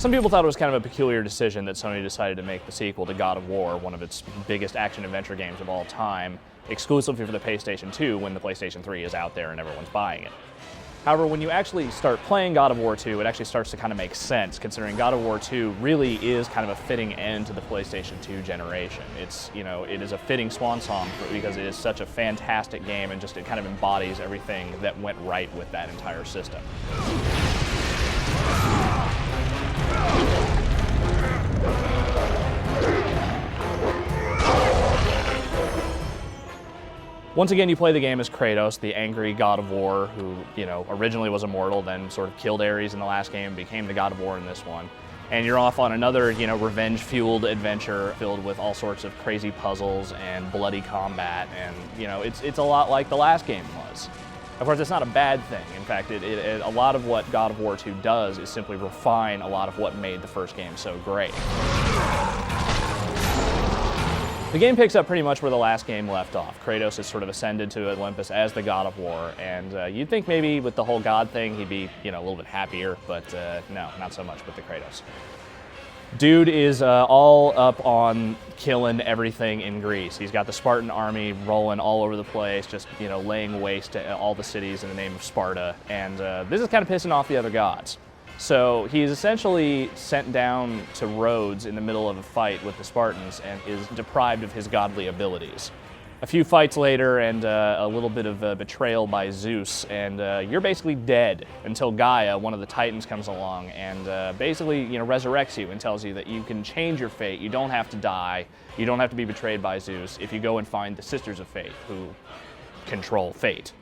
Some people thought it was kind of a peculiar decision that Sony decided to make the sequel to God of War, one of its biggest action-adventure games of all time, exclusively for the PlayStation 2 when the PlayStation 3 is out there and everyone's buying it. However, when you actually start playing God of War 2, it actually starts to kind of make sense, considering God of War 2 really is kind of a fitting end to the PlayStation 2 generation. It's, you know, it is a fitting swan song because it is such a fantastic game and just it kind of embodies everything that went right with that entire system. Once again, you play the game as Kratos, the angry god of war who, you know, originally was immortal, then sort of killed Ares in the last game, became the god of war in this one. And you're off on another, you know, revenge-fueled adventure filled with all sorts of crazy puzzles and bloody combat, and, you know, it's a lot like the last game was. Of course, it's not a bad thing. In fact, a lot of what God of War 2 does is simply refine a lot of what made the first game so great. The game picks up pretty much where the last game left off. Kratos has sort of ascended to Olympus as the god of war, and you'd think maybe with the whole god thing he'd be, you know, a little bit happier, but no, not so much with the Kratos. Dude is all up on killing everything in Greece. He's got the Spartan army rolling all over the place, just, you know, laying waste to all the cities in the name of Sparta, and this is kind of pissing off the other gods. So he's essentially sent down to Rhodes in the middle of a fight with the Spartans and is deprived of his godly abilities. A few fights later and a little bit of betrayal by Zeus, and you're basically dead until Gaia, one of the Titans, comes along and basically, you know, resurrects you and tells you that you can change your fate. You don't have to die. You don't have to be betrayed by Zeus if you go and find the Sisters of Fate, who control fate.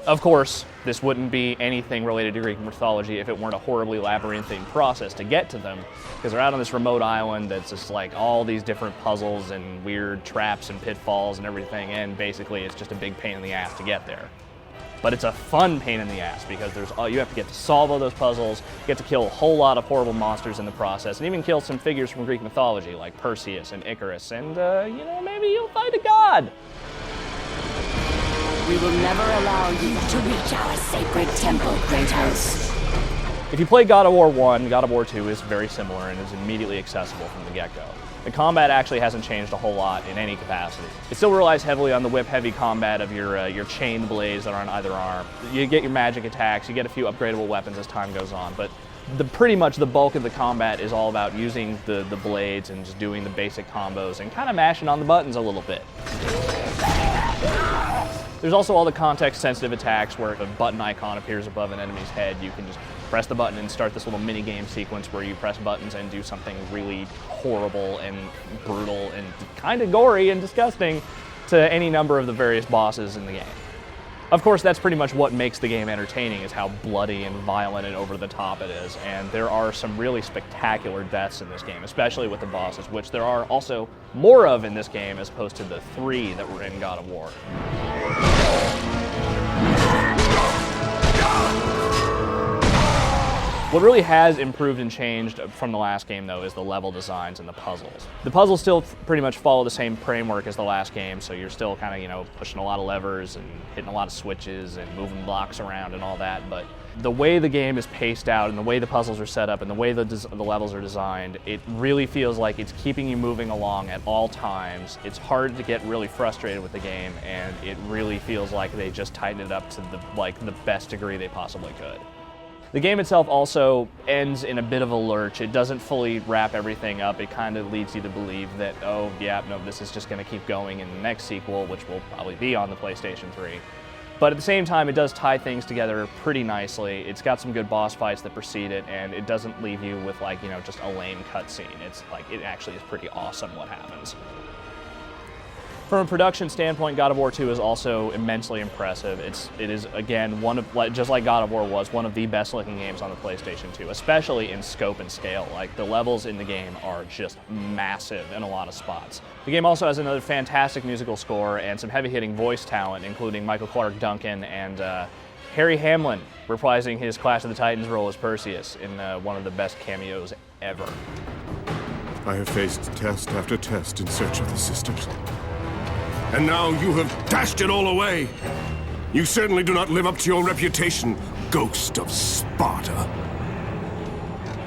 Of course, this wouldn't be anything related to Greek mythology if it weren't a horribly labyrinthine process to get to them, because they're out on this remote island that's just like all these different puzzles and weird traps and pitfalls and everything, and basically it's just a big pain in the ass to get there. But it's a fun pain in the ass because you have to get to solve all those puzzles, you get to kill a whole lot of horrible monsters in the process, and even kill some figures from Greek mythology like Perseus and Icarus, and you know, maybe you'll find a god. We will never allow you to reach our sacred temple, Kratos. If you play God of War 1, God of War 2 is very similar and is immediately accessible from the get-go. The combat actually hasn't changed a whole lot in any capacity. It still relies heavily on the whip-heavy combat of your chain blades that are on either arm. You get your magic attacks, you get a few upgradable weapons as time goes on, but pretty much the bulk of the combat is all about using the blades and just doing the basic combos and kind of mashing on the buttons a little bit. There's also all the context-sensitive attacks where if a button icon appears above an enemy's head, you can just press the button and start this little mini-game sequence where you press buttons and do something really horrible and brutal and kind of gory and disgusting to any number of the various bosses in the game. Of course, that's pretty much what makes the game entertaining, is how bloody and violent and over the top it is, and there are some really spectacular deaths in this game, especially with the bosses, which there are also more of in this game as opposed to the 3 that were in God of War. What really has improved and changed from the last game, though, is the level designs and the puzzles. The puzzles still pretty much follow the same framework as the last game, so you're still kind of, you know, pushing a lot of levers and hitting a lot of switches and moving blocks around and all that, but the way the game is paced out and the way the puzzles are set up and the way the levels are designed, it really feels like it's keeping you moving along at all times. It's hard to get really frustrated with the game, and it really feels like they just tightened it up to the best degree they possibly could. The game itself also ends in a bit of a lurch. It doesn't fully wrap everything up. It kind of leads you to believe that, oh yeah, no, this is just going to keep going in the next sequel, which will probably be on the PlayStation 3. But at the same time, it does tie things together pretty nicely. It's got some good boss fights that precede it, and it doesn't leave you with, like, you know, just a lame cutscene. It's like, it actually is pretty awesome what happens. From a production standpoint, God of War 2 is also immensely impressive. It is, again, just like God of War was, one of the best looking games on the PlayStation 2, especially in scope and scale. Like, the levels in the game are just massive in a lot of spots. The game also has another fantastic musical score and some heavy-hitting voice talent, including Michael Clarke Duncan and Harry Hamlin reprising his Clash of the Titans role as Perseus in one of the best cameos ever. I have faced test after test in search of the sisters. And now you have dashed it all away. You certainly do not live up to your reputation, ghost of Sparta.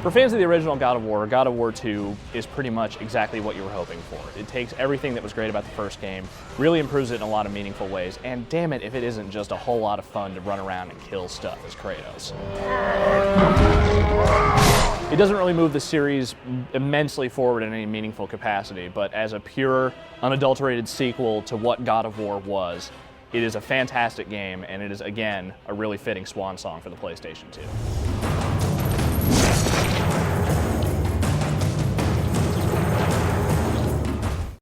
For fans of the original God of War 2 is pretty much exactly what you were hoping for. It takes everything that was great about the first game, really improves it in a lot of meaningful ways, and damn it if it isn't just a whole lot of fun to run around and kill stuff as Kratos. It doesn't really move the series immensely forward in any meaningful capacity, but as a pure, unadulterated sequel to what God of War was, it is a fantastic game, and it is, again, a really fitting swan song for the PlayStation 2.